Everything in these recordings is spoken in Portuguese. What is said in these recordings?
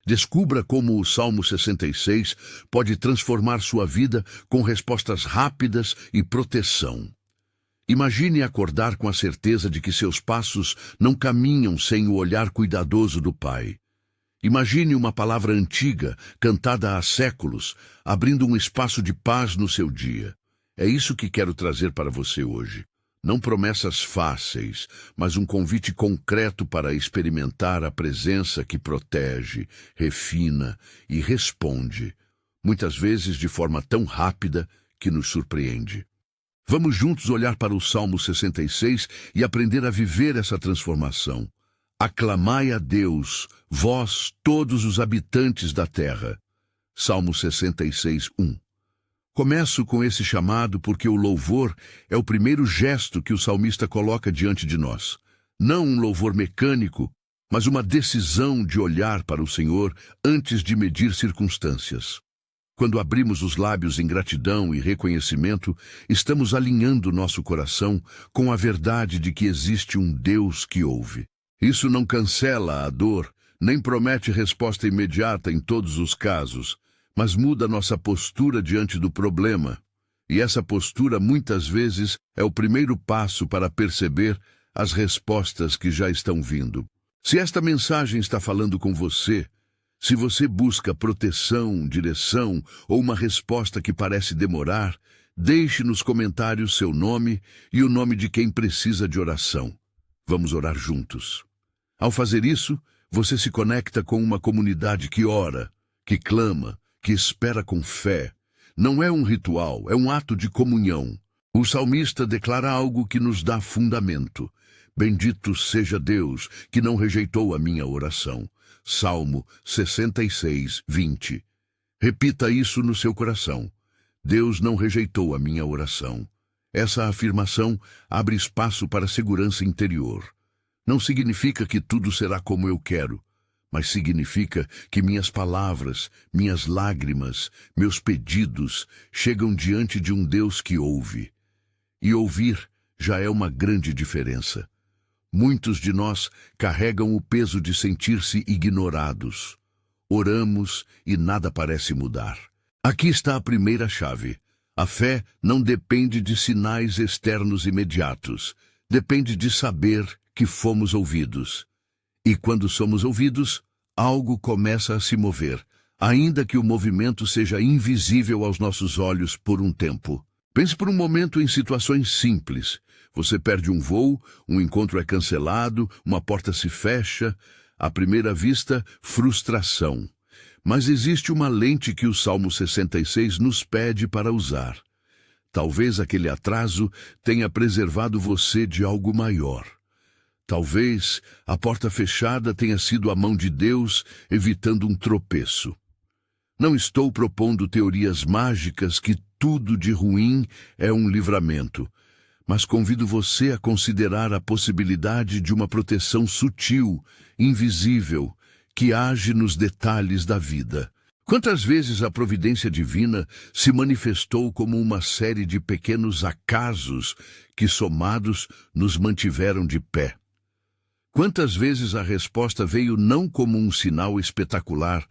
Descubra como o Salmo 66 pode transformar sua vida com respostas rápidas e proteção. Imagine acordar com a certeza de que seus passos não caminham sem o olhar cuidadoso do Pai. Imagine uma palavra antiga, cantada há séculos, abrindo um espaço de paz no seu dia. É isso que quero trazer para você hoje. Não promessas fáceis, mas um convite concreto para experimentar a presença que protege, refina e responde, muitas vezes de forma tão rápida que nos surpreende. Vamos juntos olhar para o Salmo 66 e aprender a viver essa transformação. Aclamai a Deus, vós todos os habitantes da terra. Salmo 66, 1. Começo com esse chamado porque o louvor é o primeiro gesto que o salmista coloca diante de nós. Não um louvor mecânico, mas uma decisão de olhar para o Senhor antes de medir circunstâncias. Quando abrimos os lábios em gratidão e reconhecimento, estamos alinhando nosso coração com a verdade de que existe um Deus que ouve. Isso não cancela a dor, nem promete resposta imediata em todos os casos, mas muda nossa postura diante do problema. E essa postura, muitas vezes, é o primeiro passo para perceber as respostas que já estão vindo. Se esta mensagem está falando com você, se você busca proteção, direção ou uma resposta que parece demorar, deixe nos comentários seu nome e o nome de quem precisa de oração. Vamos orar juntos. Ao fazer isso, você se conecta com uma comunidade que ora, que clama, que espera com fé. Não é um ritual, é um ato de comunhão. O salmista declara algo que nos dá fundamento. Bendito seja Deus, que não rejeitou a minha oração. Salmo 66, 20. Repita isso no seu coração. Deus não rejeitou a minha oração. Essa afirmação abre espaço para segurança interior. Não significa que tudo será como eu quero, mas significa que minhas palavras, minhas lágrimas, meus pedidos chegam diante de um Deus que ouve. E ouvir já é uma grande diferença. Muitos de nós carregam o peso de sentir-se ignorados. Oramos e nada parece mudar. Aqui está a primeira chave. A fé não depende de sinais externos imediatos. Depende de saber que fomos ouvidos. E quando somos ouvidos, algo começa a se mover, ainda que o movimento seja invisível aos nossos olhos por um tempo. Pense por um momento em situações simples. Você perde um voo, um encontro é cancelado, uma porta se fecha. À primeira vista, frustração. Mas existe uma lente que o Salmo 66 nos pede para usar. Talvez aquele atraso tenha preservado você de algo maior. Talvez a porta fechada tenha sido a mão de Deus evitando um tropeço. Não estou propondo teorias mágicas que tudo de ruim é um livramento, mas convido você a considerar a possibilidade de uma proteção sutil, invisível, que age nos detalhes da vida. Quantas vezes a providência divina se manifestou como uma série de pequenos acasos que, somados, nos mantiveram de pé? Quantas vezes a resposta veio não como um sinal espetacular,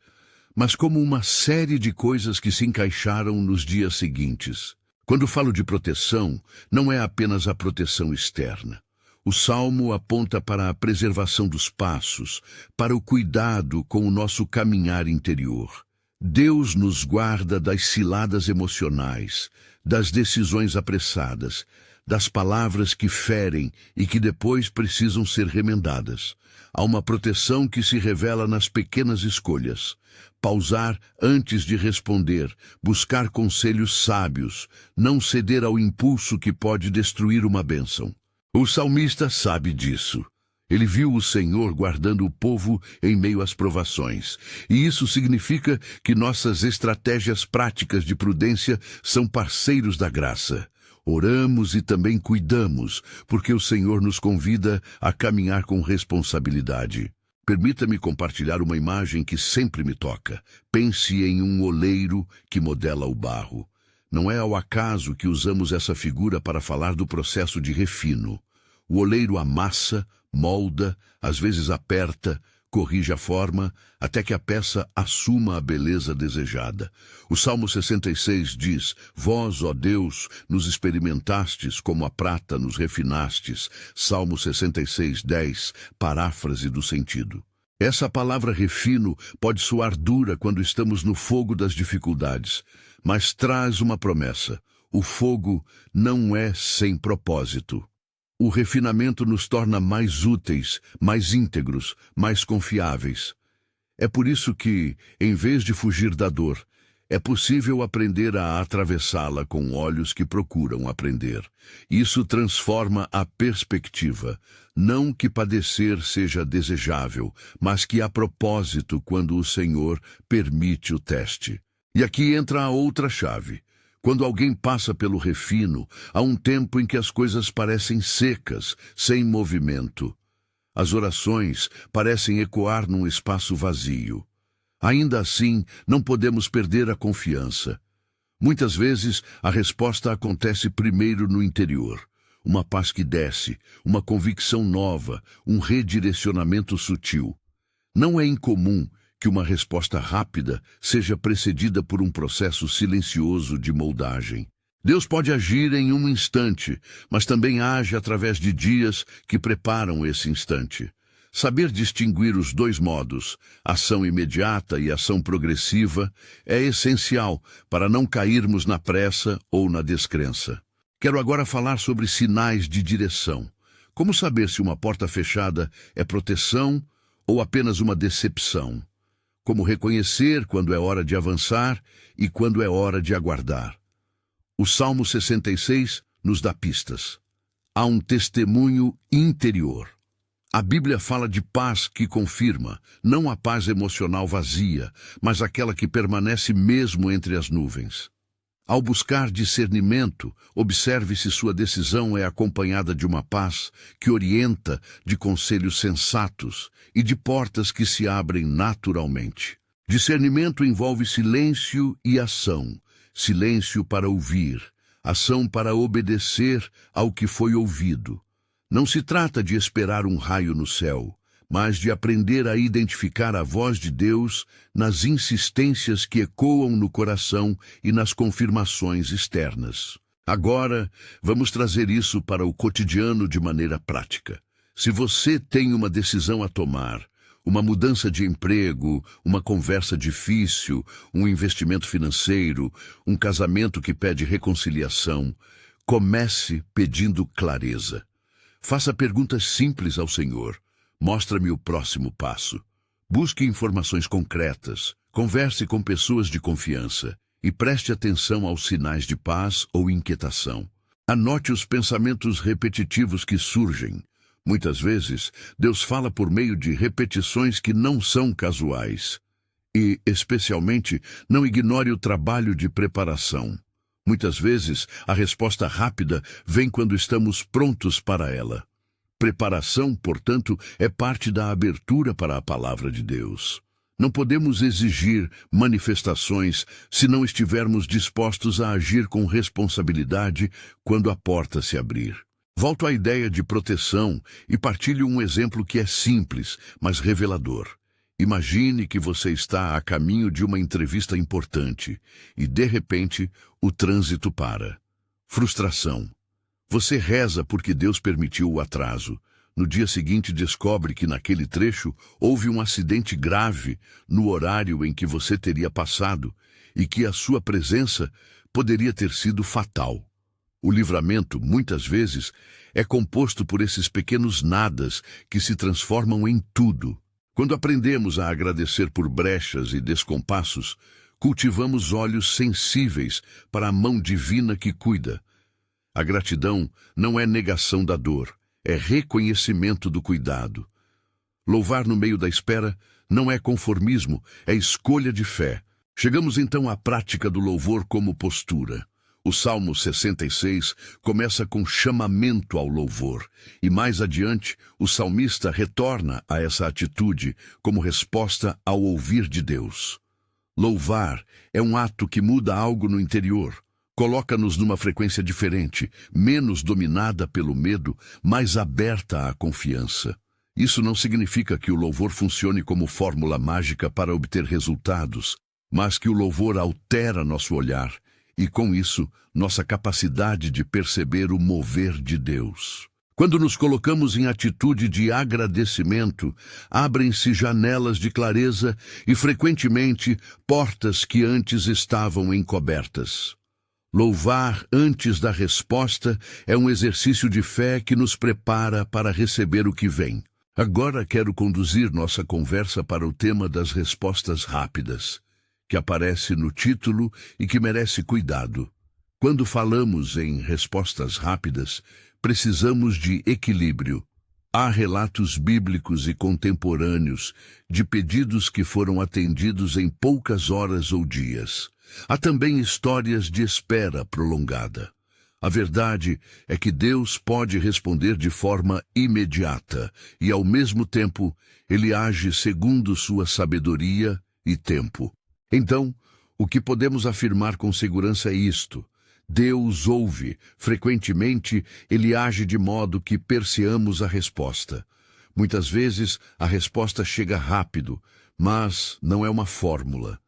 mas como uma série de coisas que se encaixaram nos dias seguintes? Quando falo de proteção, não é apenas a proteção externa. O Salmo aponta para a preservação dos passos, para o cuidado com o nosso caminhar interior. Deus nos guarda das ciladas emocionais, das decisões apressadas, das palavras que ferem e que depois precisam ser remendadas. Há uma proteção que se revela nas pequenas escolhas. Pausar antes de responder, buscar conselhos sábios, não ceder ao impulso que pode destruir uma bênção. O salmista sabe disso. Ele viu o Senhor guardando o povo em meio às provações. E isso significa que nossas estratégias práticas de prudência são parceiros da graça. Oramos e também cuidamos, porque o Senhor nos convida a caminhar com responsabilidade. Permita-me compartilhar uma imagem que sempre me toca. Pense em um oleiro que modela o barro. Não é ao acaso que usamos essa figura para falar do processo de refino. O oleiro amassa, molda, às vezes aperta, corrige a forma até que a peça assuma a beleza desejada. O Salmo 66 diz: Vós, ó Deus, nos experimentastes como a prata nos refinastes. Salmo 66, 10, paráfrase do sentido. Essa palavra refino pode soar dura quando estamos no fogo das dificuldades, mas traz uma promessa: o fogo não é sem propósito. O refinamento nos torna mais úteis, mais íntegros, mais confiáveis. É por isso que, em vez de fugir da dor, é possível aprender a atravessá-la com olhos que procuram aprender. Isso transforma a perspectiva. Não que padecer seja desejável, mas que há propósito quando o Senhor permite o teste. E aqui entra a outra chave. Quando alguém passa pelo refino, há um tempo em que as coisas parecem secas, sem movimento. As orações parecem ecoar num espaço vazio. Ainda assim, não podemos perder a confiança. Muitas vezes, a resposta acontece primeiro no interior. Uma paz que desce, uma convicção nova, um redirecionamento sutil. Não é incomum que uma resposta rápida seja precedida por um processo silencioso de moldagem. Deus pode agir em um instante, mas também age através de dias que preparam esse instante. Saber distinguir os dois modos, ação imediata e ação progressiva, é essencial para não cairmos na pressa ou na descrença. Quero agora falar sobre sinais de direção. Como saber se uma porta fechada é proteção ou apenas uma decepção? Como reconhecer quando é hora de avançar e quando é hora de aguardar. O Salmo 66 nos dá pistas. Há um testemunho interior. A Bíblia fala de paz que confirma, não a paz emocional vazia, mas aquela que permanece mesmo entre as nuvens. Ao buscar discernimento, observe se sua decisão é acompanhada de uma paz que orienta, de conselhos sensatos e de portas que se abrem naturalmente. Discernimento envolve silêncio e ação. Silêncio para ouvir, ação para obedecer ao que foi ouvido. Não se trata de esperar um raio no céu, mas de aprender a identificar a voz de Deus nas insistências que ecoam no coração e nas confirmações externas. Agora, vamos trazer isso para o cotidiano de maneira prática. Se você tem uma decisão a tomar, uma mudança de emprego, uma conversa difícil, um investimento financeiro, um casamento que pede reconciliação, comece pedindo clareza. Faça perguntas simples ao Senhor. Mostra-me o próximo passo. Busque informações concretas. Converse com pessoas de confiança. E preste atenção aos sinais de paz ou inquietação. Anote os pensamentos repetitivos que surgem. Muitas vezes, Deus fala por meio de repetições que não são casuais. E, especialmente, não ignore o trabalho de preparação. Muitas vezes, a resposta rápida vem quando estamos prontos para ela. Preparação, portanto, é parte da abertura para a palavra de Deus. Não podemos exigir manifestações se não estivermos dispostos a agir com responsabilidade quando a porta se abrir. Volto à ideia de proteção e partilho um exemplo que é simples, mas revelador. Imagine que você está a caminho de uma entrevista importante e, de repente, o trânsito para. Frustração. Você reza porque Deus permitiu o atraso. No dia seguinte, descobre que naquele trecho houve um acidente grave no horário em que você teria passado e que a sua presença poderia ter sido fatal. O livramento, muitas vezes, é composto por esses pequenos nadas que se transformam em tudo. Quando aprendemos a agradecer por brechas e descompassos, cultivamos olhos sensíveis para a mão divina que cuida. A gratidão não é negação da dor, é reconhecimento do cuidado. Louvar no meio da espera não é conformismo, é escolha de fé. Chegamos então à prática do louvor como postura. O Salmo 66 começa com chamamento ao louvor, e mais adiante o salmista retorna a essa atitude como resposta ao ouvir de Deus. Louvar é um ato que muda algo no interior, coloca-nos numa frequência diferente, menos dominada pelo medo, mais aberta à confiança. Isso não significa que o louvor funcione como fórmula mágica para obter resultados, mas que o louvor altera nosso olhar e, com isso, nossa capacidade de perceber o mover de Deus. Quando nos colocamos em atitude de agradecimento, abrem-se janelas de clareza e, frequentemente, portas que antes estavam encobertas. Louvar antes da resposta é um exercício de fé que nos prepara para receber o que vem. Agora quero conduzir nossa conversa para o tema das respostas rápidas, que aparece no título e que merece cuidado. Quando falamos em respostas rápidas, precisamos de equilíbrio. Há relatos bíblicos e contemporâneos de pedidos que foram atendidos em poucas horas ou dias. Há também histórias de espera prolongada. A verdade é que Deus pode responder de forma imediata e, ao mesmo tempo, Ele age segundo sua sabedoria e tempo. Então, o que podemos afirmar com segurança é isto: Deus ouve. Frequentemente, Ele age de modo que perceamos a resposta. Muitas vezes, a resposta chega rápido, mas não é uma fórmula.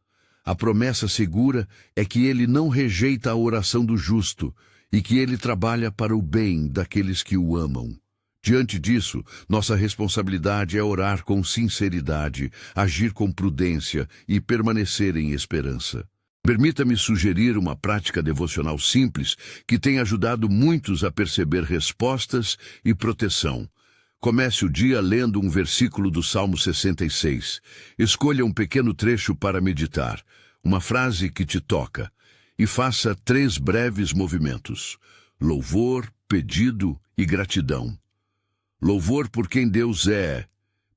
A promessa segura é que Ele não rejeita a oração do justo e que Ele trabalha para o bem daqueles que o amam. Diante disso, nossa responsabilidade é orar com sinceridade, agir com prudência e permanecer em esperança. Permita-me sugerir uma prática devocional simples que tem ajudado muitos a perceber respostas e proteção. Comece o dia lendo um versículo do Salmo 66. Escolha um pequeno trecho para meditar, uma frase que te toca, e faça 3 breves movimentos: louvor, pedido e gratidão. Louvor por quem Deus é,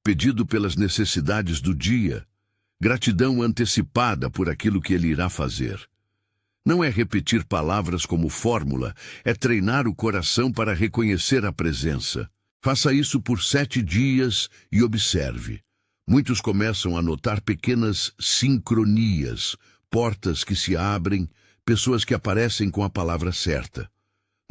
pedido pelas necessidades do dia, gratidão antecipada por aquilo que Ele irá fazer. Não é repetir palavras como fórmula, é treinar o coração para reconhecer a presença. Faça isso por 7 dias e observe. Muitos começam a notar pequenas sincronias, portas que se abrem, pessoas que aparecem com a palavra certa.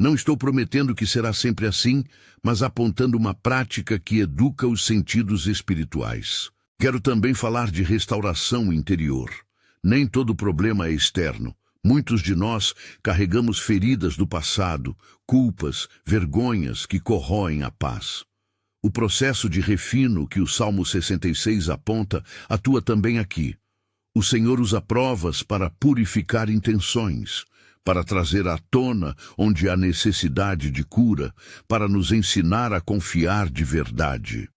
Não estou prometendo que será sempre assim, mas apontando uma prática que educa os sentidos espirituais. Quero também falar de restauração interior. Nem todo problema é externo. Muitos de nós carregamos feridas do passado, culpas, vergonhas que corroem a paz. O processo de refino que o Salmo 66 aponta atua também aqui. O Senhor usa provas para purificar intenções, para trazer à tona onde há necessidade de cura, para nos ensinar a confiar de verdade.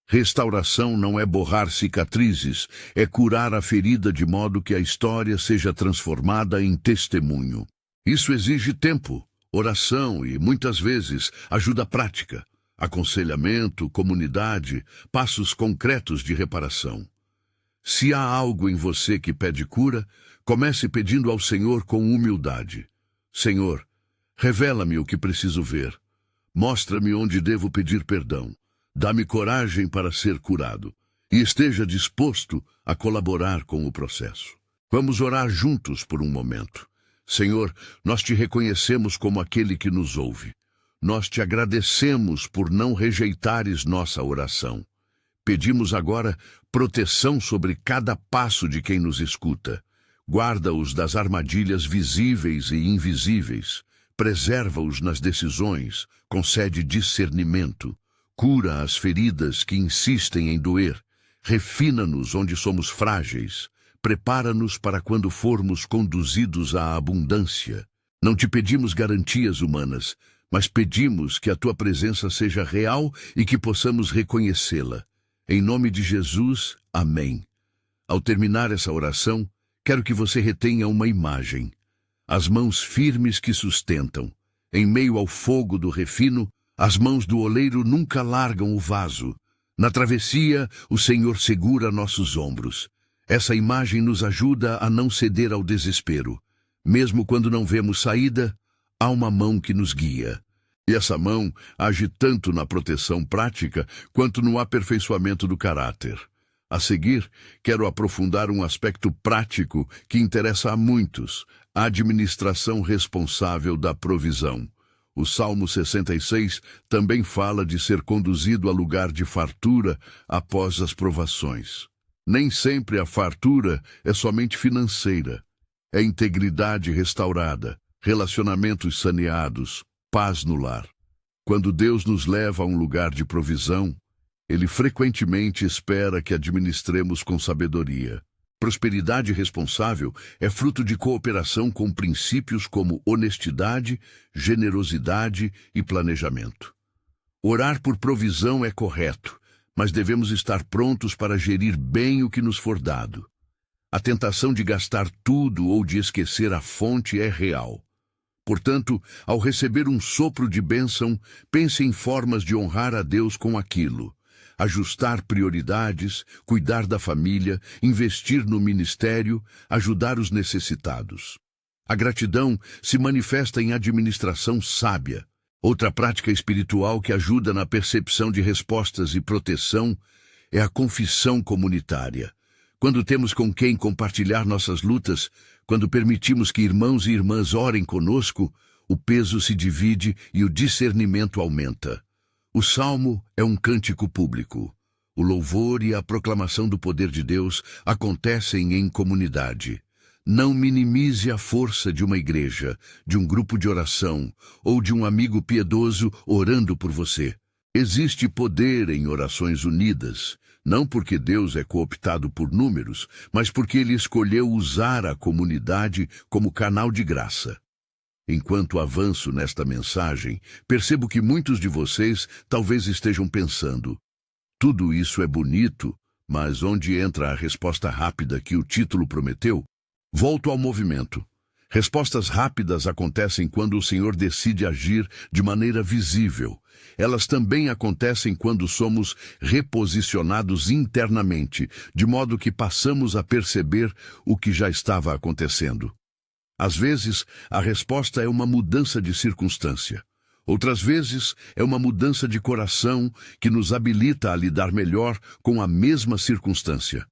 Restauração não é borrar cicatrizes, é curar a ferida de modo que a história seja transformada em testemunho. Isso exige tempo, oração e, muitas vezes, ajuda prática, aconselhamento, comunidade, passos concretos de reparação. Se há algo em você que pede cura, comece pedindo ao Senhor com humildade. Senhor, revela-me o que preciso ver. Mostra-me onde devo pedir perdão. Dá-me coragem para ser curado. E esteja disposto a colaborar com o processo. Vamos orar juntos por um momento. Senhor, nós te reconhecemos como aquele que nos ouve. Nós te agradecemos por não rejeitares nossa oração. Pedimos agora proteção sobre cada passo de quem nos escuta. Guarda-os das armadilhas visíveis e invisíveis. Preserva-os nas decisões. Concede discernimento. Cura as feridas que insistem em doer. Refina-nos onde somos frágeis. Prepara-nos para quando formos conduzidos à abundância. Não te pedimos garantias humanas, mas pedimos que a tua presença seja real e que possamos reconhecê-la. Em nome de Jesus, amém. Ao terminar essa oração, quero que você retenha uma imagem. As mãos firmes que sustentam. Em meio ao fogo do refino, as mãos do oleiro nunca largam o vaso. Na travessia, o Senhor segura nossos ombros. Essa imagem nos ajuda a não ceder ao desespero. Mesmo quando não vemos saída, há uma mão que nos guia. E essa mão age tanto na proteção prática quanto no aperfeiçoamento do caráter. A seguir, quero aprofundar um aspecto prático que interessa a muitos: a administração responsável da provisão. O Salmo 66 também fala de ser conduzido a lugar de fartura após as provações. Nem sempre a fartura é somente financeira. É integridade restaurada, relacionamentos saneados, paz no lar. Quando Deus nos leva a um lugar de provisão, Ele frequentemente espera que administremos com sabedoria. Prosperidade responsável é fruto de cooperação com princípios como honestidade, generosidade e planejamento. Orar por provisão é correto, mas devemos estar prontos para gerir bem o que nos for dado. A tentação de gastar tudo ou de esquecer a fonte é real. Portanto, ao receber um sopro de bênção, pense em formas de honrar a Deus com aquilo. Ajustar prioridades, cuidar da família, investir no ministério, ajudar os necessitados. A gratidão se manifesta em administração sábia. Outra prática espiritual que ajuda na percepção de respostas e proteção é a confissão comunitária. Quando temos com quem compartilhar nossas lutas, quando permitimos que irmãos e irmãs orem conosco, o peso se divide e o discernimento aumenta. O Salmo é um cântico público. O louvor e a proclamação do poder de Deus acontecem em comunidade. Não minimize a força de uma igreja, de um grupo de oração ou de um amigo piedoso orando por você. Existe poder em orações unidas, não porque Deus é cooptado por números, mas porque Ele escolheu usar a comunidade como canal de graça. Enquanto avanço nesta mensagem, percebo que muitos de vocês talvez estejam pensando: tudo isso é bonito, mas onde entra a resposta rápida que o título prometeu? Volto ao movimento. Respostas rápidas acontecem quando o Senhor decide agir de maneira visível. Elas também acontecem quando somos reposicionados internamente, de modo que passamos a perceber o que já estava acontecendo. Às vezes, a resposta é uma mudança de circunstância. Outras vezes, é uma mudança de coração que nos habilita a lidar melhor com a mesma circunstância.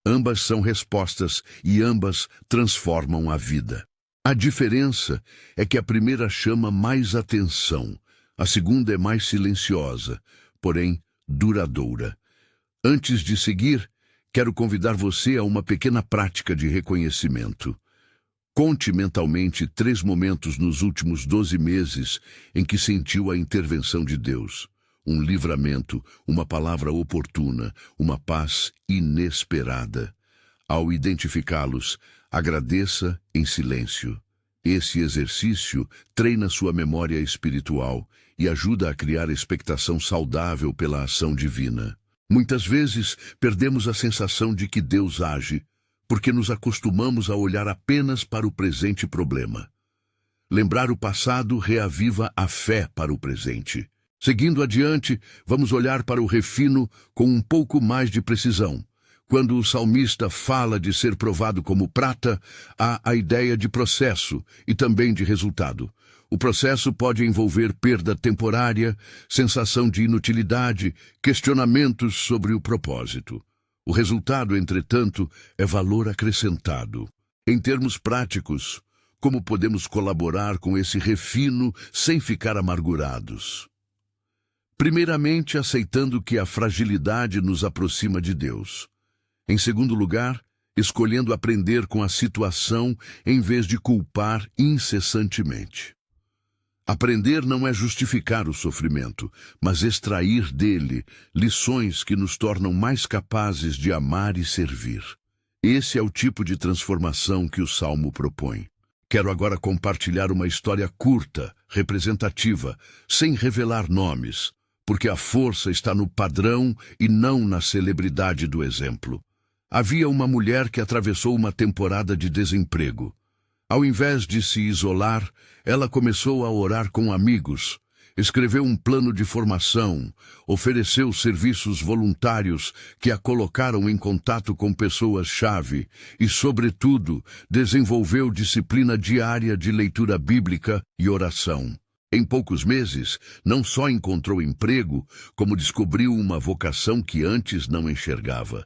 Ambas são respostas e ambas transformam a vida. A diferença é que a primeira chama mais atenção, a segunda é mais silenciosa, porém duradoura. Antes de seguir, quero convidar você a uma pequena prática de reconhecimento. Conte mentalmente 3 momentos nos últimos 12 meses em que sentiu a intervenção de Deus. Um livramento, uma palavra oportuna, uma paz inesperada. Ao identificá-los, agradeça em silêncio. Esse exercício treina sua memória espiritual e ajuda a criar expectação saudável pela ação divina. Muitas vezes, perdemos a sensação de que Deus age, porque nos acostumamos a olhar apenas para o presente problema. Lembrar o passado reaviva a fé para o presente. Seguindo adiante, vamos olhar para o refino com um pouco mais de precisão. Quando o salmista fala de ser provado como prata, há a ideia de processo e também de resultado. O processo pode envolver perda temporária, sensação de inutilidade, questionamentos sobre o propósito. O resultado, entretanto, é valor acrescentado. Em termos práticos, como podemos colaborar com esse refino sem ficar amargurados? Primeiramente, aceitando que a fragilidade nos aproxima de Deus. Em segundo lugar, escolhendo aprender com a situação em vez de culpar incessantemente. Aprender não é justificar o sofrimento, mas extrair dele lições que nos tornam mais capazes de amar e servir. Esse é o tipo de transformação que o Salmo propõe. Quero agora compartilhar uma história curta, representativa, sem revelar nomes, porque a força está no padrão e não na celebridade do exemplo. Havia uma mulher que atravessou uma temporada de desemprego. Ao invés de se isolar, ela começou a orar com amigos, escreveu um plano de formação, ofereceu serviços voluntários que a colocaram em contato com pessoas-chave e, sobretudo, desenvolveu disciplina diária de leitura bíblica e oração. Em poucos meses, não só encontrou emprego, como descobriu uma vocação que antes não enxergava.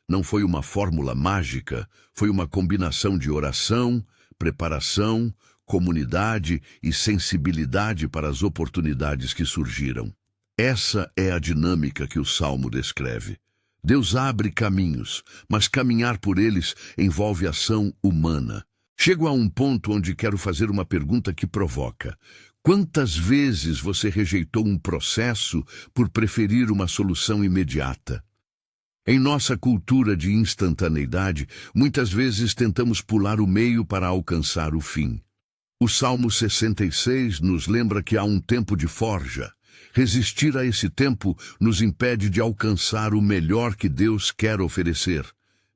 Não foi uma fórmula mágica, foi uma combinação de oração, preparação, comunidade e sensibilidade para as oportunidades que surgiram. Essa é a dinâmica que o Salmo descreve. Deus abre caminhos, mas caminhar por eles envolve ação humana. Chego a um ponto onde quero fazer uma pergunta que provoca. Quantas vezes você rejeitou um processo por preferir uma solução imediata? Em nossa cultura de instantaneidade, muitas vezes tentamos pular o meio para alcançar o fim. O Salmo 66 nos lembra que há um tempo de forja. Resistir a esse tempo nos impede de alcançar o melhor que Deus quer oferecer.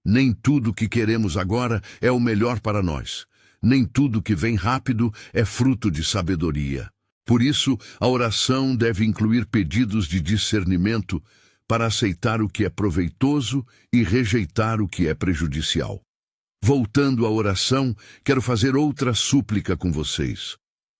Nem tudo que queremos agora é o melhor para nós. Nem tudo que vem rápido é fruto de sabedoria. Por isso, a oração deve incluir pedidos de discernimento para aceitar o que é proveitoso e rejeitar o que é prejudicial. Voltando à oração, quero fazer outra súplica com vocês.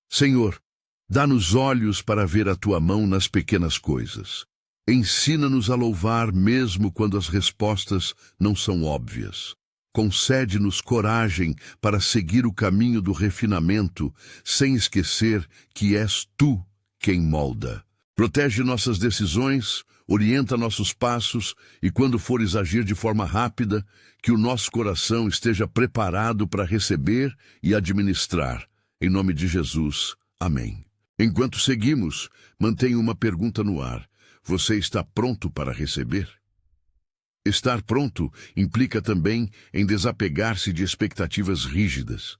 Senhor, dá-nos olhos para ver a Tua mão nas pequenas coisas. Ensina-nos a louvar mesmo quando as respostas não são óbvias. Concede-nos coragem para seguir o caminho do refinamento, sem esquecer que és Tu quem molda. Protege nossas decisões, orienta nossos passos e, quando fores agir de forma rápida, que o nosso coração esteja preparado para receber e administrar. Em nome de Jesus. Amém. Enquanto seguimos, mantenha uma pergunta no ar. Você está pronto para receber? Estar pronto implica também em desapegar-se de expectativas rígidas.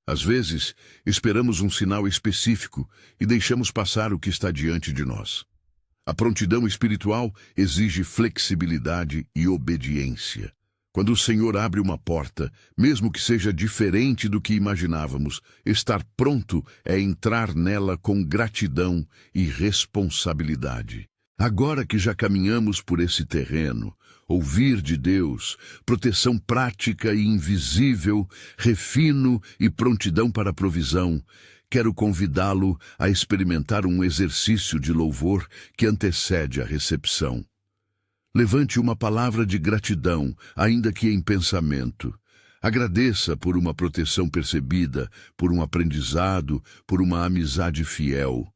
Às vezes, esperamos um sinal específico e deixamos passar o que está diante de nós. A prontidão espiritual exige flexibilidade e obediência. Quando o Senhor abre uma porta, mesmo que seja diferente do que imaginávamos, estar pronto é entrar nela com gratidão e responsabilidade. Agora que já caminhamos por esse terreno, ouvir de Deus, proteção prática e invisível, refino e prontidão para a provisão, quero convidá-lo a experimentar um exercício de louvor que antecede a recepção. Levante uma palavra de gratidão, ainda que em pensamento. Agradeça por uma proteção percebida, por um aprendizado, por uma amizade fiel.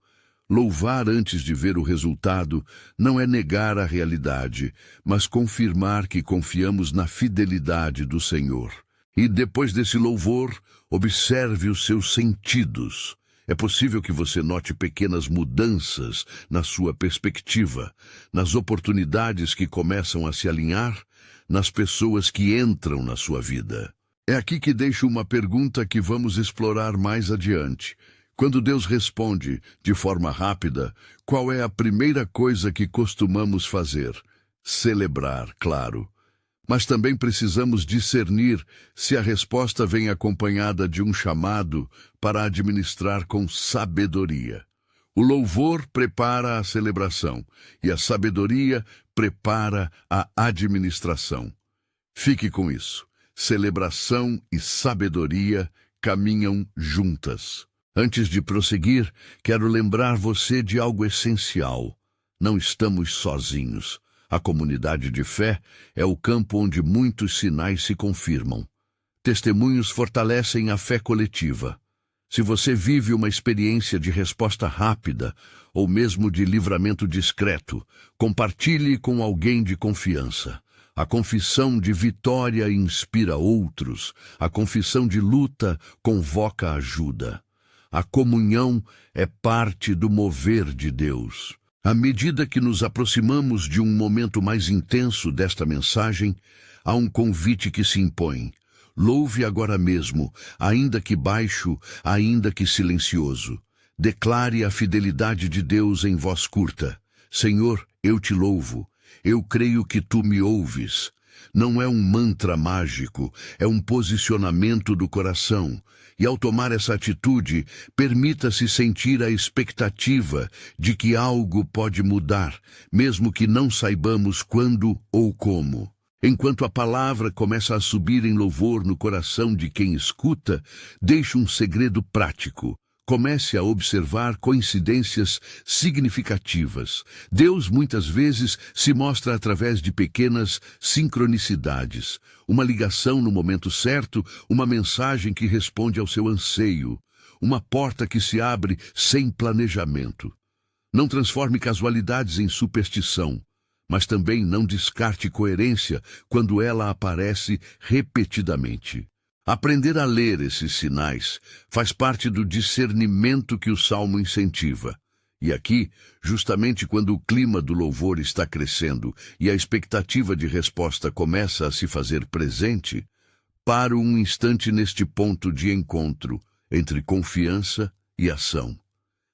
Louvar antes de ver o resultado não é negar a realidade, mas confirmar que confiamos na fidelidade do Senhor. E depois desse louvor, observe os seus sentidos. É possível que você note pequenas mudanças na sua perspectiva, nas oportunidades que começam a se alinhar, nas pessoas que entram na sua vida. É aqui que deixo uma pergunta que vamos explorar mais adiante. Quando Deus responde de forma rápida, qual é a primeira coisa que costumamos fazer? Celebrar, claro. Mas também precisamos discernir se a resposta vem acompanhada de um chamado para administrar com sabedoria. O louvor prepara a celebração e a sabedoria prepara a administração. Fique com isso. Celebração e sabedoria caminham juntas. Antes de prosseguir, quero lembrar você de algo essencial. Não estamos sozinhos. A comunidade de fé é o campo onde muitos sinais se confirmam. Testemunhos fortalecem a fé coletiva. Se você vive uma experiência de resposta rápida ou mesmo de livramento discreto, compartilhe com alguém de confiança. A confissão de vitória inspira outros. A confissão de luta convoca ajuda. A comunhão é parte do mover de Deus. À medida que nos aproximamos de um momento mais intenso desta mensagem, há um convite que se impõe. Louve agora mesmo, ainda que baixo, ainda que silencioso. Declare a fidelidade de Deus em voz curta. Senhor, eu te louvo. Eu creio que tu me ouves. Não é um mantra mágico, é um posicionamento do coração. E ao tomar essa atitude, permita-se sentir a expectativa de que algo pode mudar, mesmo que não saibamos quando ou como. Enquanto a palavra começa a subir em louvor no coração de quem escuta, deixe um segredo prático. Comece a observar coincidências significativas. Deus muitas vezes se mostra através de pequenas sincronicidades. Uma ligação no momento certo, uma mensagem que responde ao seu anseio. uma porta que se abre sem planejamento. Não transforme casualidades em superstição, mas também não descarte coerência quando ela aparece repetidamente. Aprender a ler esses sinais faz parte do discernimento que o Salmo incentiva. E aqui, justamente quando o clima do louvor está crescendo e a expectativa de resposta começa a se fazer presente, paro um instante neste ponto de encontro entre confiança e ação.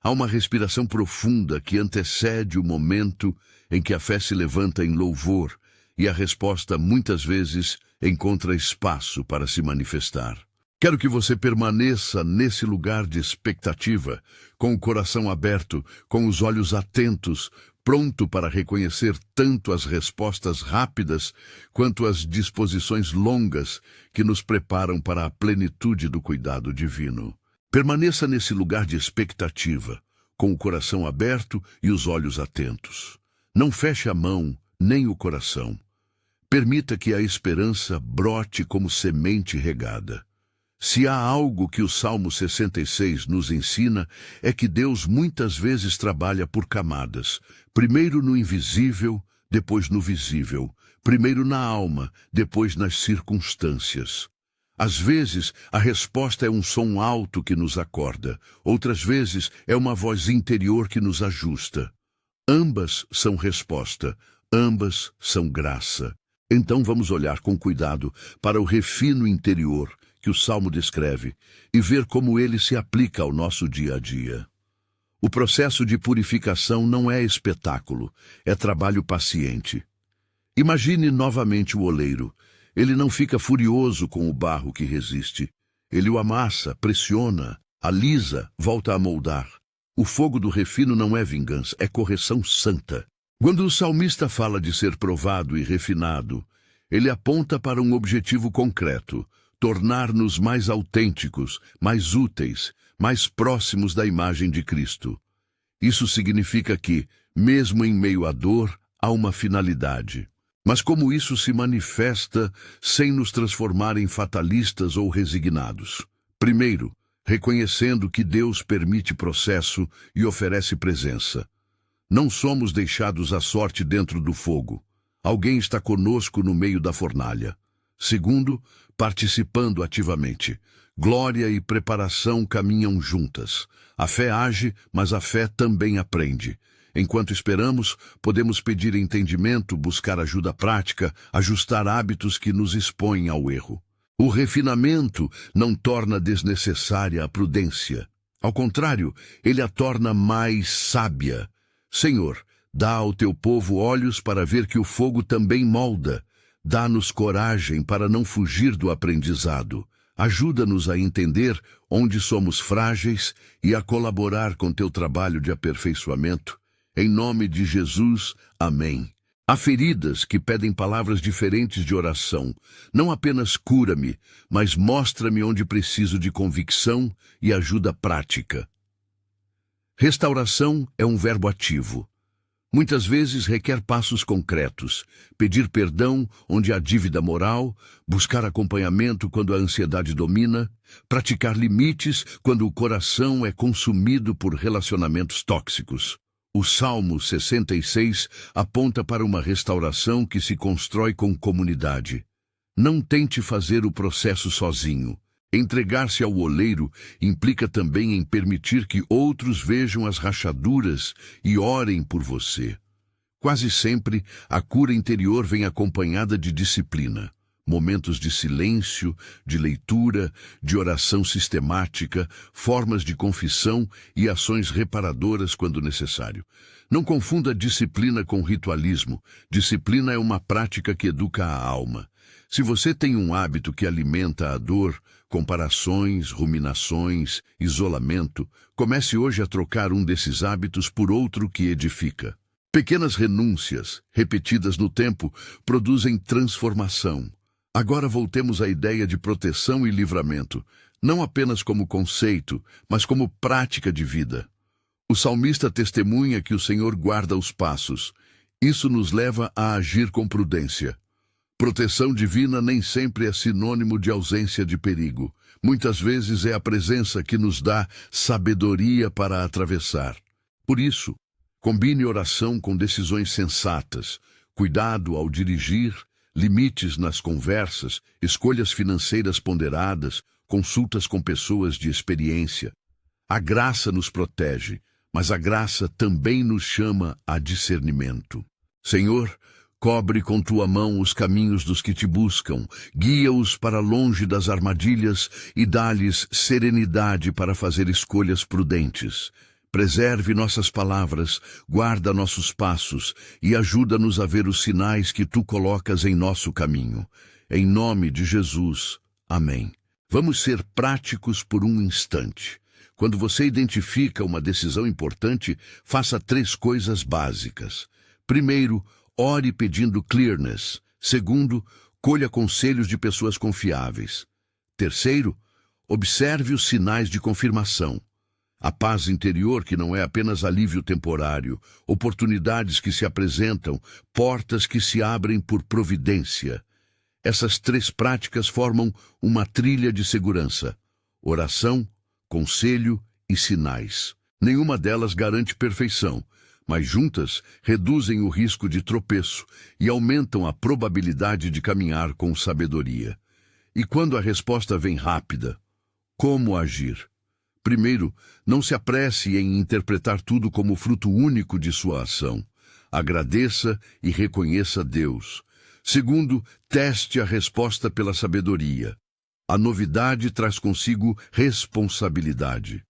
Há uma respiração profunda que antecede o momento em que a fé se levanta em louvor e a resposta muitas vezes encontra espaço para se manifestar. Quero que você permaneça nesse lugar de expectativa, com o coração aberto, com os olhos atentos, pronto para reconhecer tanto as respostas rápidas quanto as disposições longas que nos preparam para a plenitude do cuidado divino. Permaneça nesse lugar de expectativa, com o coração aberto e os olhos atentos. Não feche a mão, nem o coração. Permita que a esperança brote como semente regada. Se há algo que o Salmo 66 nos ensina, é que Deus muitas vezes trabalha por camadas. Primeiro no invisível, depois no visível. Primeiro na alma, depois nas circunstâncias. Às vezes, a resposta é um som alto que nos acorda. Outras vezes, é uma voz interior que nos ajusta. Ambas são resposta, ambas são graça. Então vamos olhar com cuidado para o refino interior que o Salmo descreve e ver como ele se aplica ao nosso dia a dia. O processo de purificação não é espetáculo, é trabalho paciente. Imagine novamente o oleiro. Ele não fica furioso com o barro que resiste. Ele o amassa, pressiona, alisa, volta a moldar. O fogo do refino não é vingança, é correção santa. Quando o salmista fala de ser provado e refinado, ele aponta para um objetivo concreto: tornar-nos mais autênticos, mais úteis, mais próximos da imagem de Cristo. Isso significa que, mesmo em meio à dor, há uma finalidade. Mas como isso se manifesta sem nos transformar em fatalistas ou resignados? Primeiro, reconhecendo que Deus permite processo e oferece presença. Não somos deixados à sorte dentro do fogo. Alguém está conosco no meio da fornalha. Segundo, participando ativamente. Glória e preparação caminham juntas. A fé age, mas a fé também aprende. Enquanto esperamos, podemos pedir entendimento, buscar ajuda prática, ajustar hábitos que nos expõem ao erro. O refinamento não torna desnecessária a prudência. Ao contrário, ele a torna mais sábia. Senhor, dá ao teu povo olhos para ver que o fogo também molda. Dá-nos coragem para não fugir do aprendizado. Ajuda-nos a entender onde somos frágeis e a colaborar com teu trabalho de aperfeiçoamento. Em nome de Jesus, amém. Há feridas que pedem palavras diferentes de oração. Não apenas cura-me, mas mostra-me onde preciso de convicção e ajuda prática. Restauração é um verbo ativo. Muitas vezes requer passos concretos, pedir perdão onde há dívida moral, buscar acompanhamento quando a ansiedade domina, praticar limites quando o coração é consumido por relacionamentos tóxicos. O Salmo 66 aponta para uma restauração que se constrói com comunidade. Não tente fazer o processo sozinho. Entregar-se ao oleiro implica também em permitir que outros vejam as rachaduras e orem por você. Quase sempre, a cura interior vem acompanhada de disciplina. Momentos de silêncio, de leitura, de oração sistemática, formas de confissão e ações reparadoras quando necessário. Não confunda disciplina com ritualismo. Disciplina é uma prática que educa a alma. Se você tem um hábito que alimenta a dor, comparações, ruminações, isolamento, comece hoje a trocar um desses hábitos por outro que edifica. Pequenas renúncias, repetidas no tempo, produzem transformação. Agora voltemos à ideia de proteção e livramento, não apenas como conceito, mas como prática de vida. O salmista testemunha que o Senhor guarda os passos. Isso nos leva a agir com prudência. Proteção divina nem sempre é sinônimo de ausência de perigo. Muitas vezes é a presença que nos dá sabedoria para atravessar. Por isso, combine oração com decisões sensatas, cuidado ao dirigir, limites nas conversas, escolhas financeiras ponderadas, consultas com pessoas de experiência. A graça nos protege, mas a graça também nos chama a discernimento. Senhor, cobre com tua mão os caminhos dos que te buscam, guia-os para longe das armadilhas e dá-lhes serenidade para fazer escolhas prudentes. Preserve nossas palavras, guarda nossos passos e ajuda-nos a ver os sinais que tu colocas em nosso caminho. Em nome de Jesus. Amém. Vamos ser práticos por um instante. Quando você identifica uma decisão importante, faça 3 coisas básicas. Primeiro, ore pedindo clearness. Segundo, colha conselhos de pessoas confiáveis. Terceiro, observe os sinais de confirmação. A paz interior, que não é apenas alívio temporário, oportunidades que se apresentam, portas que se abrem por providência. Essas 3 práticas formam uma trilha de segurança: oração, conselho e sinais. Nenhuma delas garante perfeição, mas juntas reduzem o risco de tropeço e aumentam a probabilidade de caminhar com sabedoria. E quando a resposta vem rápida, como agir? Primeiro, não se apresse em interpretar tudo como fruto único de sua ação. Agradeça e reconheça Deus. Segundo, teste a resposta pela sabedoria. A novidade traz consigo responsabilidade.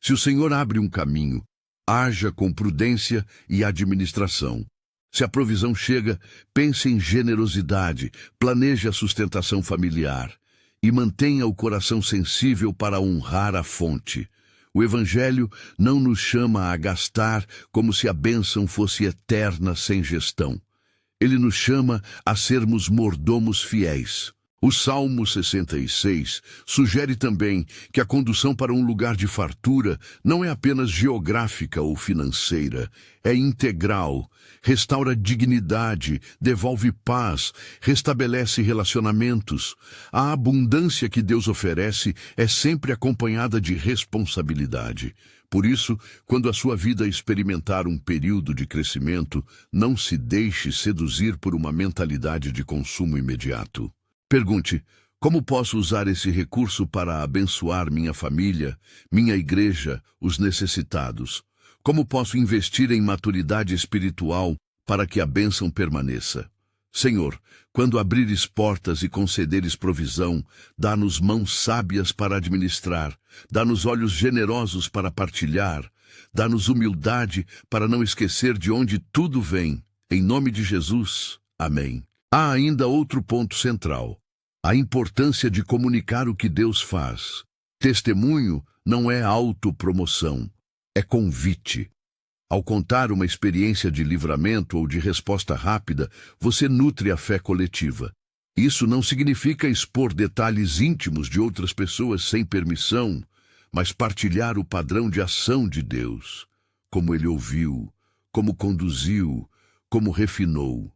Se o Senhor abre um caminho, haja com prudência e administração. Se a provisão chega, pense em generosidade, planeje a sustentação familiar e mantenha o coração sensível para honrar a fonte. O Evangelho não nos chama a gastar como se a bênção fosse eterna sem gestão. Ele nos chama a sermos mordomos fiéis. O Salmo 66 sugere também que a condução para um lugar de fartura não é apenas geográfica ou financeira, é integral, restaura dignidade, devolve paz, restabelece relacionamentos. A abundância que Deus oferece é sempre acompanhada de responsabilidade. Por isso, quando a sua vida experimentar um período de crescimento, não se deixe seduzir por uma mentalidade de consumo imediato. Pergunte: como posso usar esse recurso para abençoar minha família, minha igreja, os necessitados? Como posso investir em maturidade espiritual para que a bênção permaneça? Senhor, quando abrires portas e concederes provisão, dá-nos mãos sábias para administrar, dá-nos olhos generosos para partilhar, dá-nos humildade para não esquecer de onde tudo vem. Em nome de Jesus. Amém. Há ainda outro ponto central: a importância de comunicar o que Deus faz. Testemunho não é autopromoção, é convite. Ao contar uma experiência de livramento ou de resposta rápida, você nutre a fé coletiva. Isso não significa expor detalhes íntimos de outras pessoas sem permissão, mas partilhar o padrão de ação de Deus, como Ele ouviu, como conduziu, como refinou.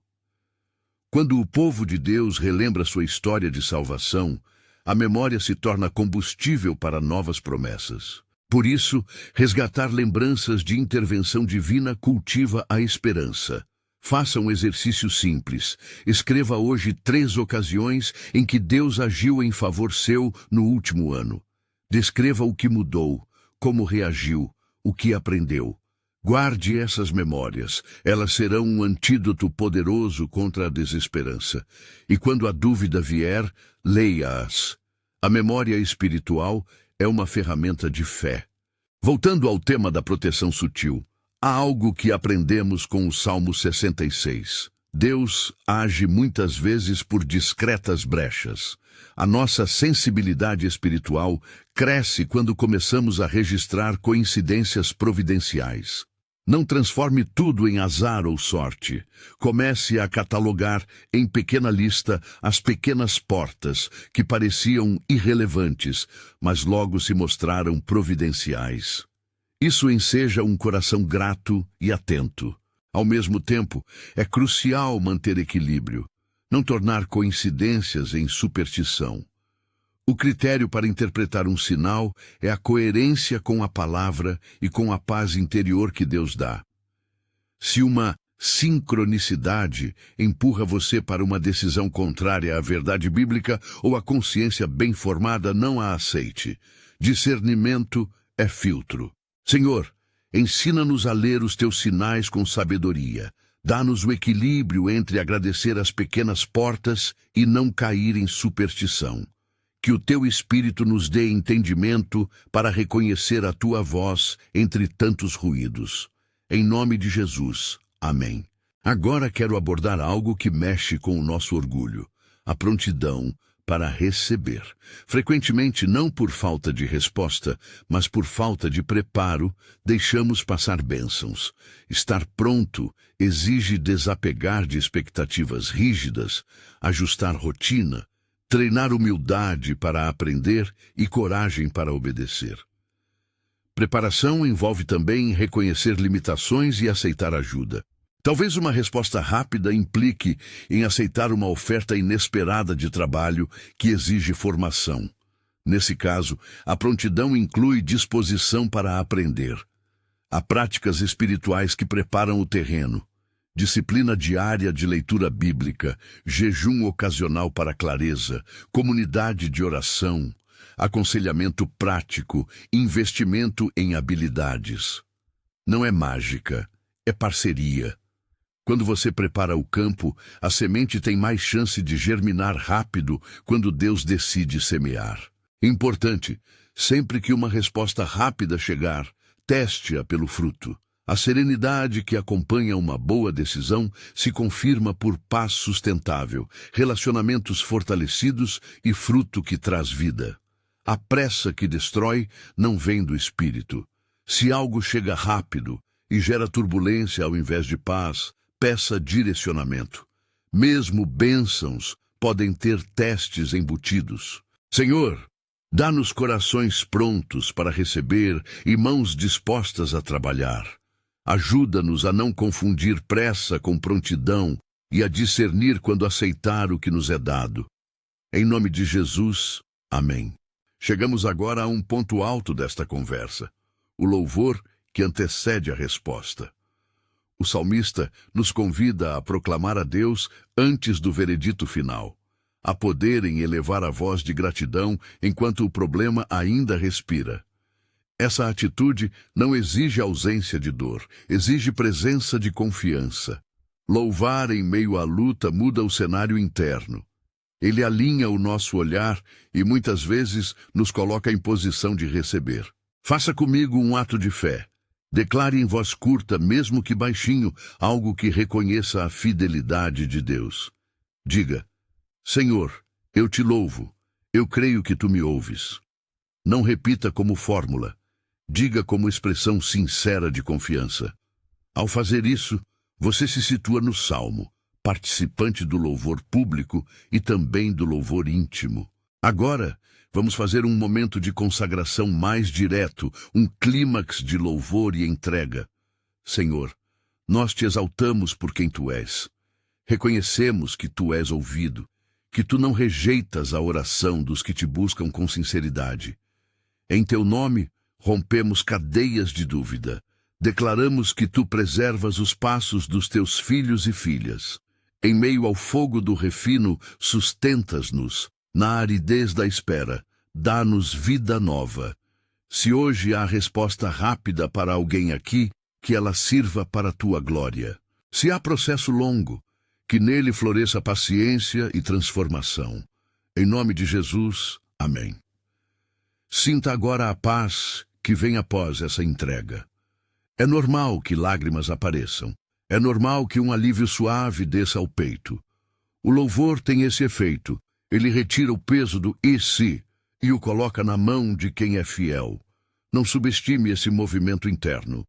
Quando o povo de Deus relembra sua história de salvação, a memória se torna combustível para novas promessas. Por isso, resgatar lembranças de intervenção divina cultiva a esperança. Faça um exercício simples. Escreva hoje 3 ocasiões em que Deus agiu em favor seu no último ano. Descreva o que mudou, como reagiu, o que aprendeu. Guarde essas memórias, elas serão um antídoto poderoso contra a desesperança. E quando a dúvida vier, leia-as. A memória espiritual é uma ferramenta de fé. Voltando ao tema da proteção sutil, há algo que aprendemos com o Salmo 66. Deus age muitas vezes por discretas brechas. A nossa sensibilidade espiritual cresce quando começamos a registrar coincidências providenciais. Não transforme tudo em azar ou sorte. Comece a catalogar em pequena lista as pequenas portas que pareciam irrelevantes, mas logo se mostraram providenciais. Isso enseja um coração grato e atento. Ao mesmo tempo, é crucial manter equilíbrio. Não tornar coincidências em superstição. O critério para interpretar um sinal é a coerência com a palavra e com a paz interior que Deus dá. Se uma sincronicidade empurra você para uma decisão contrária à verdade bíblica ou à consciência bem formada, não a aceite. Discernimento é filtro. Senhor, ensina-nos a ler os teus sinais com sabedoria. Dá-nos o equilíbrio entre agradecer as pequenas portas e não cair em superstição. Que o teu Espírito nos dê entendimento para reconhecer a tua voz entre tantos ruídos. Em nome de Jesus. Amém. Agora quero abordar algo que mexe com o nosso orgulho, a prontidão para receber. Frequentemente, não por falta de resposta, mas por falta de preparo, deixamos passar bênçãos. Estar pronto exige desapegar de expectativas rígidas, ajustar rotina, treinar humildade para aprender e coragem para obedecer. Preparação envolve também reconhecer limitações e aceitar ajuda. Talvez uma resposta rápida implique em aceitar uma oferta inesperada de trabalho que exige formação. Nesse caso, a prontidão inclui disposição para aprender. Há práticas espirituais que preparam o terreno. Disciplina diária de leitura bíblica, jejum ocasional para clareza, comunidade de oração, aconselhamento prático, investimento em habilidades. Não é mágica, é parceria. Quando você prepara o campo, a semente tem mais chance de germinar rápido quando Deus decide semear. Importante, sempre que uma resposta rápida chegar, teste-a pelo fruto. A serenidade que acompanha uma boa decisão se confirma por paz sustentável, relacionamentos fortalecidos e fruto que traz vida. A pressa que destrói não vem do espírito. Se algo chega rápido e gera turbulência ao invés de paz, peça direcionamento. Mesmo bênçãos podem ter testes embutidos. Senhor, dá-nos corações prontos para receber e mãos dispostas a trabalhar. Ajuda-nos a não confundir pressa com prontidão e a discernir quando aceitar o que nos é dado. Em nome de Jesus, amém. Chegamos agora a um ponto alto desta conversa, o louvor que antecede a resposta. O salmista nos convida a proclamar a Deus antes do veredito final, a poder em elevar a voz de gratidão enquanto o problema ainda respira. Essa atitude não exige ausência de dor, exige presença de confiança. Louvar em meio à luta muda o cenário interno. Ele alinha o nosso olhar e muitas vezes nos coloca em posição de receber. Faça comigo um ato de fé. Declare em voz curta, mesmo que baixinho, algo que reconheça a fidelidade de Deus. Diga: Senhor, eu te louvo, eu creio que tu me ouves. Não repita como fórmula. Diga como expressão sincera de confiança. Ao fazer isso, você se situa no salmo, participante do louvor público e também do louvor íntimo. Agora, vamos fazer um momento de consagração mais direto, um clímax de louvor e entrega. Senhor, nós te exaltamos por quem tu és. Reconhecemos que tu és ouvido, que tu não rejeitas a oração dos que te buscam com sinceridade. Em teu nome, rompemos cadeias de dúvida. Declaramos que tu preservas os passos dos teus filhos e filhas. Em meio ao fogo do refino, sustentas-nos. Na aridez da espera, dá-nos vida nova. Se hoje há resposta rápida para alguém aqui, que ela sirva para a tua glória. Se há processo longo, que nele floresça paciência e transformação. Em nome de Jesus, amém. Sinta agora a paz que vem após essa entrega. É normal que lágrimas apareçam. É normal que um alívio suave desça ao peito. O louvor tem esse efeito. Ele retira o peso do "e se" e o coloca na mão de quem é fiel. Não subestime esse movimento interno.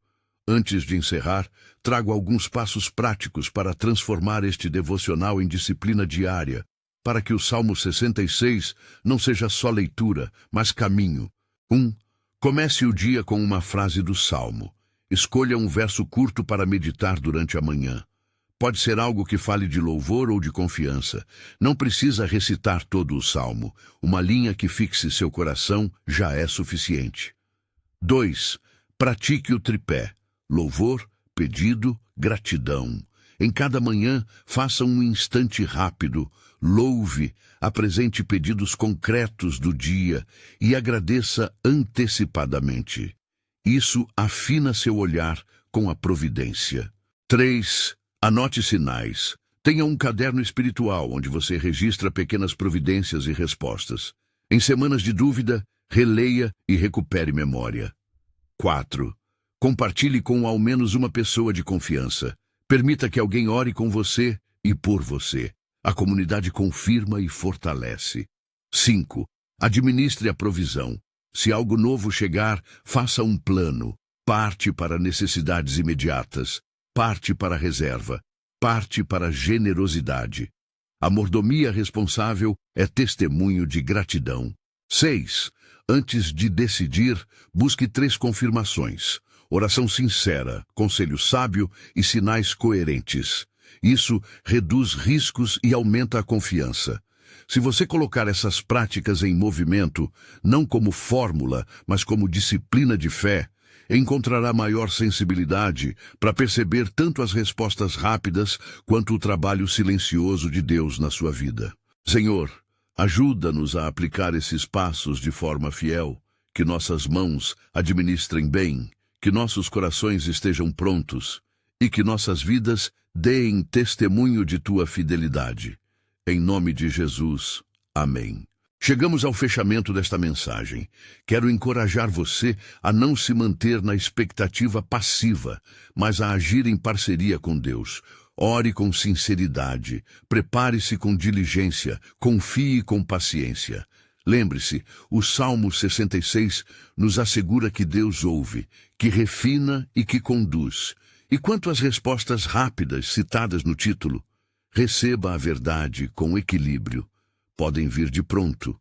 Antes de encerrar, trago alguns passos práticos para transformar este devocional em disciplina diária, para que o Salmo 66 não seja só leitura, mas caminho. 1. Comece o dia com uma frase do Salmo. Escolha um verso curto para meditar durante a manhã. Pode ser algo que fale de louvor ou de confiança. Não precisa recitar todo o salmo. Uma linha que fixe seu coração já é suficiente. 2. Pratique o tripé: louvor, pedido, gratidão. Em cada manhã, faça um instante rápido, louve, apresente pedidos concretos do dia e agradeça antecipadamente. Isso afina seu olhar com a providência. 3. Anote sinais. Tenha um caderno espiritual onde você registra pequenas providências e respostas. Em semanas de dúvida, releia e recupere memória. 4. Compartilhe com ao menos uma pessoa de confiança. Permita que alguém ore com você e por você. A comunidade confirma e fortalece. 5. Administre a provisão. Se algo novo chegar, faça um plano. Parte para necessidades imediatas. Parte para reserva. Parte para generosidade. A mordomia responsável é testemunho de gratidão. 6. Antes de decidir, busque 3 confirmações: oração sincera, conselho sábio e sinais coerentes. Isso reduz riscos e aumenta a confiança. Se você colocar essas práticas em movimento, não como fórmula, mas como disciplina de fé, encontrará maior sensibilidade para perceber tanto as respostas rápidas quanto o trabalho silencioso de Deus na sua vida. Senhor, ajuda-nos a aplicar esses passos de forma fiel, que nossas mãos administrem bem, que nossos corações estejam prontos e que nossas vidas deem testemunho de tua fidelidade. Em nome de Jesus. Amém. Chegamos ao fechamento desta mensagem. Quero encorajar você a não se manter na expectativa passiva, mas a agir em parceria com Deus. Ore com sinceridade, prepare-se com diligência, confie com paciência. Lembre-se, o Salmo 66 nos assegura que Deus ouve, que refina e que conduz. E quanto às respostas rápidas citadas no título, receba a verdade com equilíbrio. Podem vir de pronto,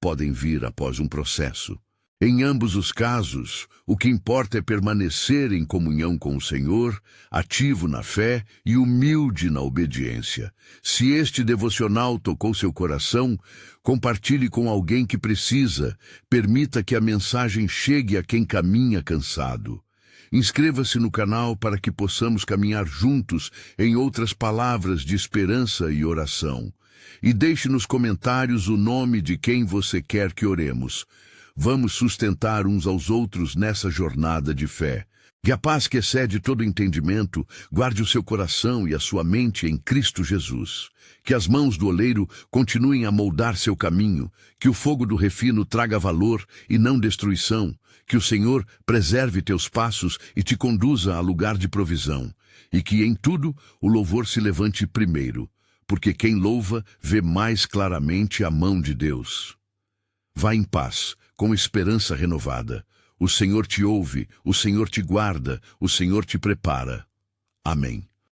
podem vir após um processo. Em ambos os casos, o que importa é permanecer em comunhão com o Senhor, ativo na fé e humilde na obediência. Se este devocional tocou seu coração, compartilhe com alguém que precisa, permita que a mensagem chegue a quem caminha cansado. Inscreva-se no canal para que possamos caminhar juntos em outras palavras de esperança e oração. E deixe nos comentários o nome de quem você quer que oremos. Vamos sustentar uns aos outros nessa jornada de fé. Que a paz que excede todo entendimento guarde o seu coração e a sua mente em Cristo Jesus. Que as mãos do oleiro continuem a moldar seu caminho. Que o fogo do refino traga valor e não destruição. Que o Senhor preserve teus passos e te conduza a lugar de provisão. E que em tudo o louvor se levante primeiro, porque quem louva vê mais claramente a mão de Deus. Vá em paz, com esperança renovada. O Senhor te ouve, o Senhor te guarda, o Senhor te prepara. Amém.